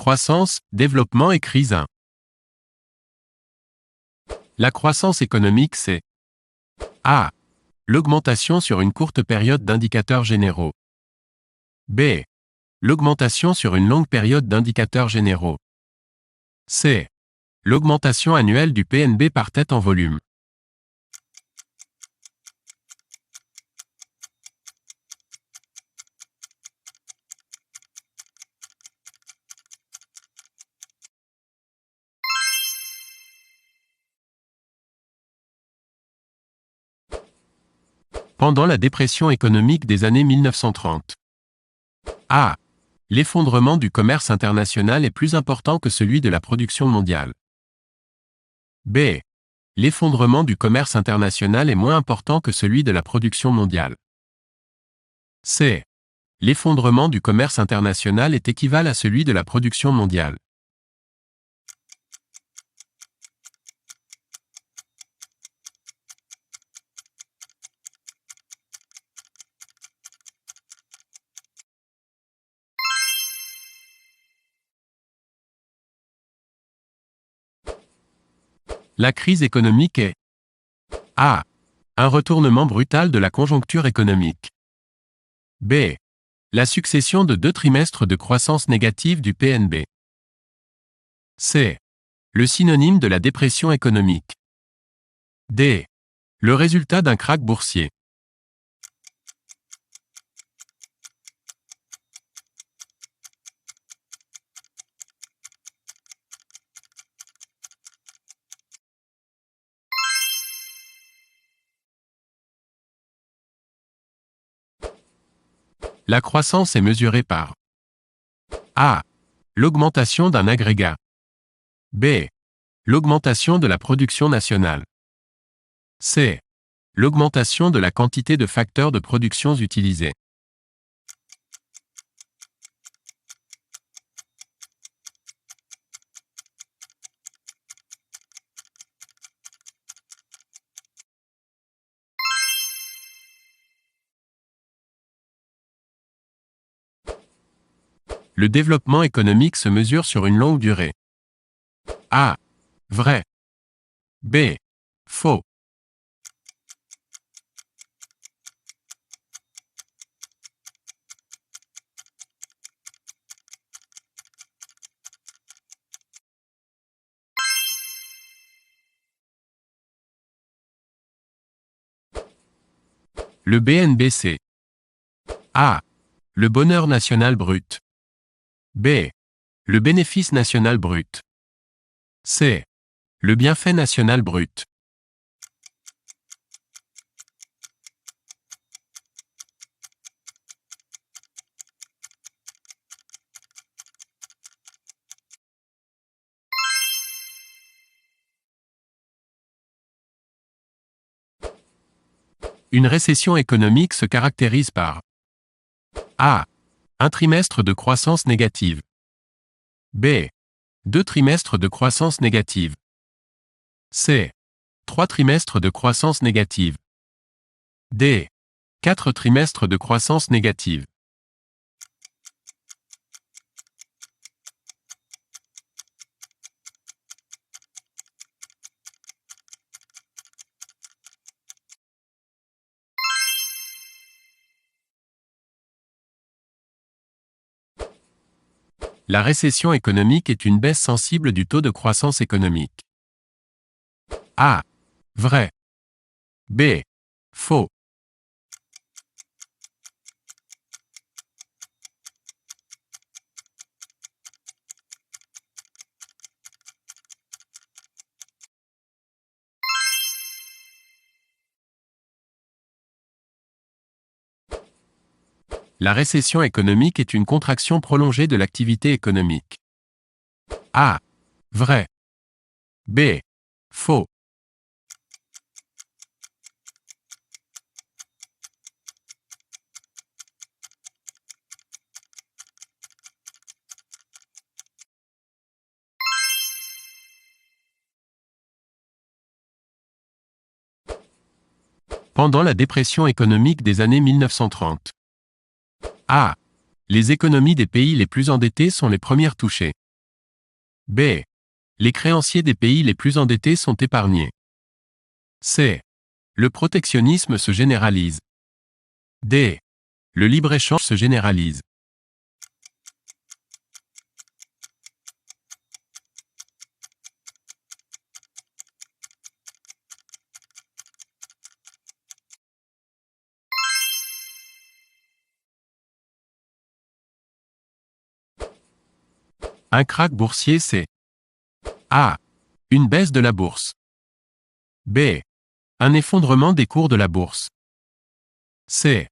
Croissance, développement et crise 1. La croissance économique, c'est A. L'augmentation sur une courte période d'indicateurs généraux. B. L'augmentation sur une longue période d'indicateurs généraux. C. L'augmentation annuelle du PNB par tête en volume. Pendant la dépression économique des années 1930. A. L'effondrement du commerce international est plus important que celui de la production mondiale. B. L'effondrement du commerce international est moins important que celui de la production mondiale. C. L'effondrement du commerce international est équivalent à celui de la production mondiale. La crise économique est A. Un retournement brutal de la conjoncture économique. B. La succession de 2 trimestres de croissance négative du PNB. C. Le synonyme de la dépression économique. D. Le résultat d'un krach boursier. La croissance est mesurée par A. L'augmentation d'un agrégat. B. L'augmentation de la production nationale. C. L'augmentation de la quantité de facteurs de production utilisés. Le développement économique se mesure sur une longue durée. A. Vrai. B. Faux. Le BNB c'est A. Le bonheur national brut. B. Le bénéfice national brut. C. Le bienfait national brut. Une récession économique se caractérise par A. Un trimestre de croissance négative. B. 2 trimestres de croissance négative. C. 3 trimestres de croissance négative. D. 4 trimestres de croissance négative. La récession économique est une baisse sensible du taux de croissance économique. A. Vrai. B. Faux. La récession économique est une contraction prolongée de l'activité économique. A. Vrai. B. Faux. Pendant la dépression économique des années 1930. A. Les économies des pays les plus endettés sont les premières touchées. B. Les créanciers des pays les plus endettés sont épargnés. C. Le protectionnisme se généralise. D. Le libre-échange se généralise. Un krach boursier c'est A. Une baisse de la bourse. B. Un effondrement des cours de la bourse. C.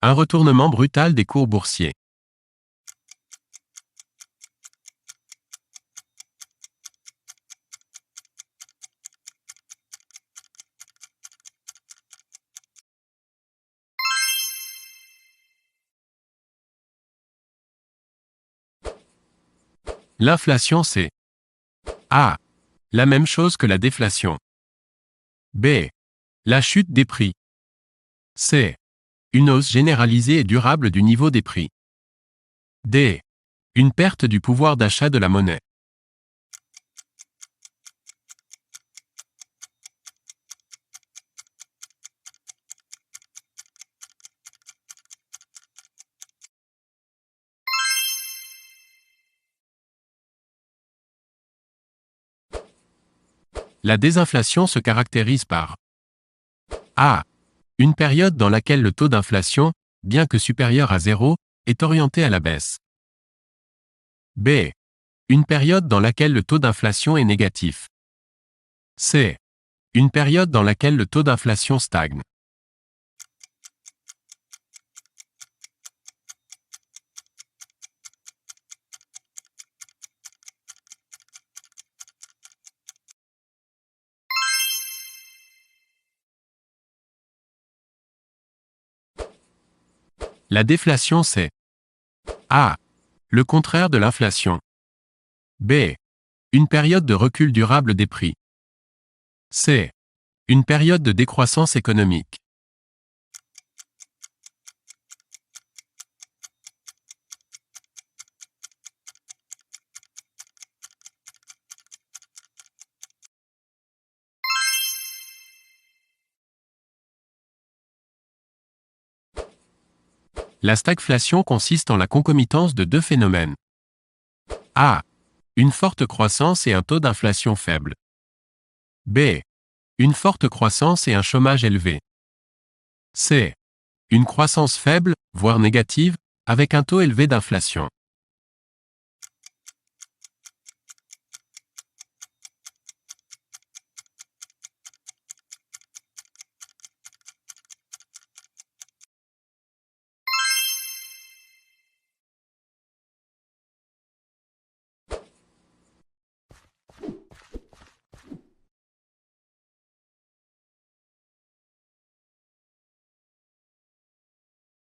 Un retournement brutal des cours boursiers. L'inflation c'est A. La même chose que la déflation. B. La chute des prix. C. Une hausse généralisée et durable du niveau des prix. D. Une perte du pouvoir d'achat de la monnaie. La désinflation se caractérise par A. Une période dans laquelle le taux d'inflation, bien que supérieur à 0, est orienté à la baisse. B. Une période dans laquelle le taux d'inflation est négatif. C. Une période dans laquelle le taux d'inflation stagne. La déflation c'est A. Le contraire de l'inflation. B. Une période de recul durable des prix. C. Une période de décroissance économique. La stagflation consiste en la concomitance de deux phénomènes. A. Une forte croissance et un taux d'inflation faible. B. Une forte croissance et un chômage élevé. C. Une croissance faible, voire négative, avec un taux élevé d'inflation.